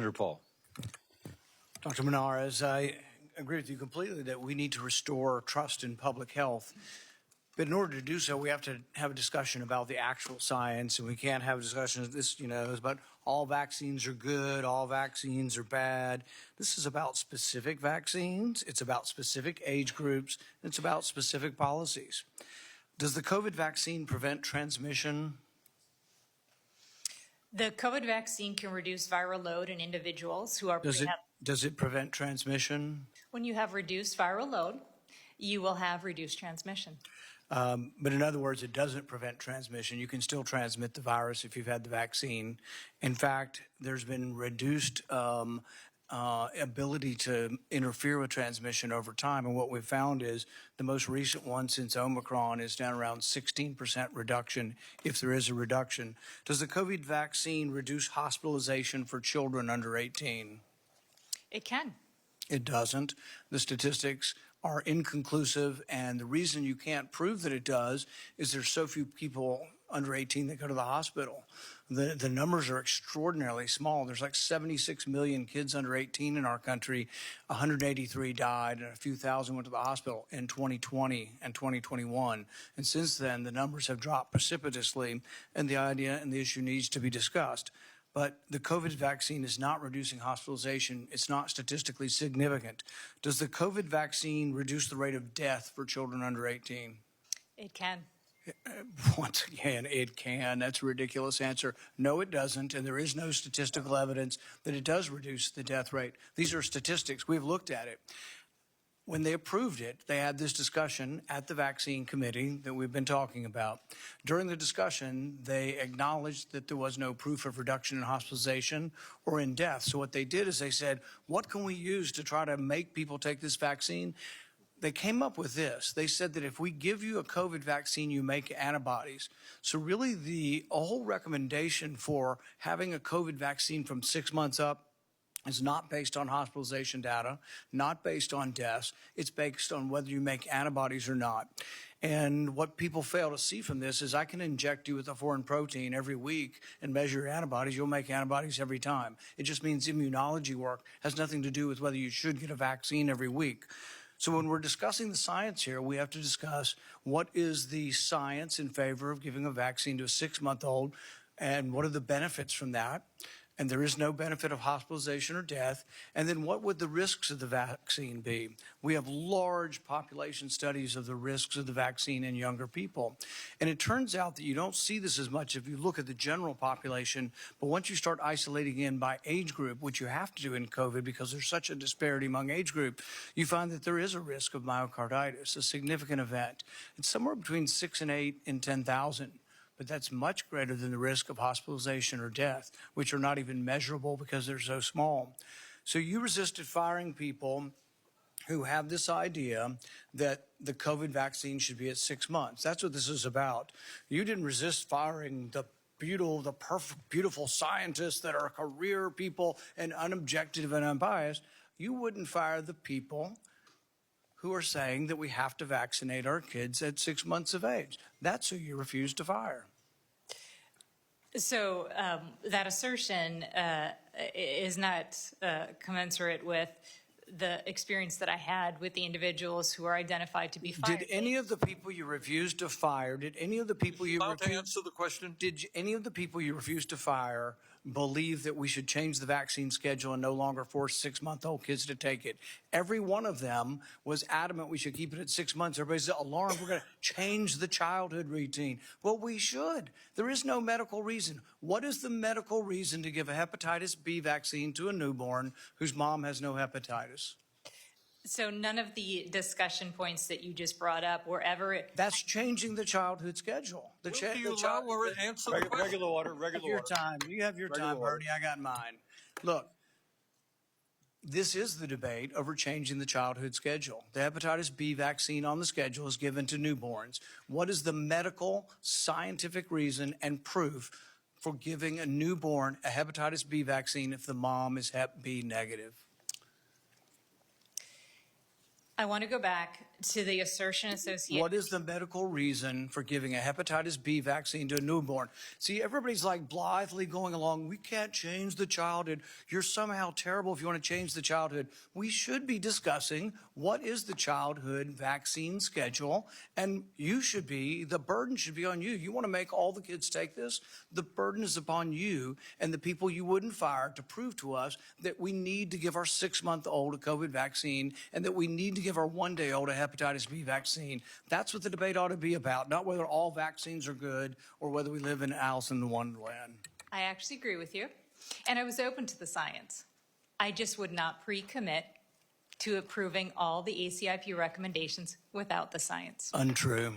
Senator Paul. Dr. Monarez, I agree with you completely that we need to restore trust in public health. But in order to do so, we have to have a discussion about the actual science, and we can't have a discussion of this, about all vaccines are good, all vaccines are bad. This is about specific vaccines. It's about specific age groups. It's about specific policies. Does the COVID vaccine prevent transmission? The COVID vaccine can reduce viral load in individuals who are Does it prevent transmission? When you have reduced viral load, you will have reduced transmission. But in other words, it doesn't prevent transmission. You can still transmit the virus if you've had the vaccine. In fact, there's been reduced ability to interfere with transmission over time. And what we've found is the most recent one since Omicron is down around 16% reduction, if there is a reduction. Does the COVID vaccine reduce hospitalization for children under 18? It can. It doesn't. The statistics are inconclusive, and the reason you can't prove that it does is there's so few people under 18 that go to the hospital. The numbers are extraordinarily small. There's like 76 million kids under 18 in our country. 183 died, and a few thousand went to the hospital in 2020 and 2021. And since then, the numbers have dropped precipitously, and the idea and the issue needs to be discussed. But the COVID vaccine is not reducing hospitalization. It's not statistically significant. Does the COVID vaccine reduce the rate of death for children under 18? It can. Once again, it can. That's a ridiculous answer. No, it doesn't, and there is no statistical evidence that it does reduce the death rate. These are statistics. We've looked at it. When they approved it, they had this discussion at the vaccine committee that we've been talking about. During the discussion, they acknowledged that there was no proof of reduction in hospitalization or in death. So what they did is they said, what can we use to try to make people take this vaccine? They came up with this. They said that if we give you a COVID vaccine, you make antibodies. So really the whole recommendation for having a COVID vaccine from 6 months up is not based on hospitalization data, not based on deaths. It's based on whether you make antibodies or not. And what people fail to see from this is I can inject you with a foreign protein every week and measure your antibodies. You'll make antibodies every time. It just means immunology work has nothing to do with whether you should get a vaccine every week. So when we're discussing the science here, we have to discuss what is the science in favor of giving a vaccine to a 6-month-old and what are the benefits from that. And there is no benefit of hospitalization or death. And then what would the risks of the vaccine be? We have large population studies of the risks of the vaccine in younger people. And it turns out that you don't see this as much if you look at the general population, but once you start isolating in by age group, which you have to do in COVID because there's such a disparity among age group, you find that there is a risk of myocarditis, a significant event. It's somewhere between 6 and 8 in 10,000. But that's much greater than the risk of hospitalization or death, which are not even measurable because they're so small. So you resisted firing people who have this idea that the COVID vaccine should be at 6 months. That's what this is about. You didn't resist firing the perfect, beautiful scientists that are career people and unobjective and unbiased. You wouldn't fire the people who are saying that we have to vaccinate our kids at 6 months of age. That's who you refuse to fire. So that assertion is not commensurate with the experience that I had with the individuals who are identified to be fired. Did any of the people you refused to fire, did any of the people you answer the question? Did any of the people you refused to fire believe that we should change the vaccine schedule and no longer force 6-month-old kids to take it? Every one of them was adamant we should keep it at 6 months. Everybody's alarmed. We're going to change the childhood routine. Well, we should. There is no medical reason. What is the medical reason to give a hepatitis B vaccine to a newborn whose mom has no hepatitis? So none of the discussion points that you just brought up were ever... That's changing the childhood schedule. Will you allow her to answer the question? Regular order, regular Your order. time. You have your time, Bernie. I got mine. Look, this is the debate over changing the childhood schedule. The hepatitis B vaccine on the schedule is given to newborns. What is the medical, scientific reason and proof for giving a newborn a hepatitis B vaccine if the mom is Hep B negative? I want to go back to the assertion associated. What is the medical reason for giving a hepatitis B vaccine to a newborn? See, everybody's like blithely going along. We can't change the childhood. You're somehow terrible if you want to change the childhood. We should be discussing what is the childhood vaccine schedule, and the burden should be on you. You want to make all the kids take this? The burden is upon you and the people you wouldn't fire to prove to us that we need to give our 6-month-old a COVID vaccine and that we need to give our 1-day-old a hepatitis B vaccine. That's what the debate ought to be about, not whether all vaccines are good or whether we live in Alice in the Wonderland. I actually agree with you, and I was open to the science. I just would not pre-commit to approving all the ACIP recommendations without the science. Untrue.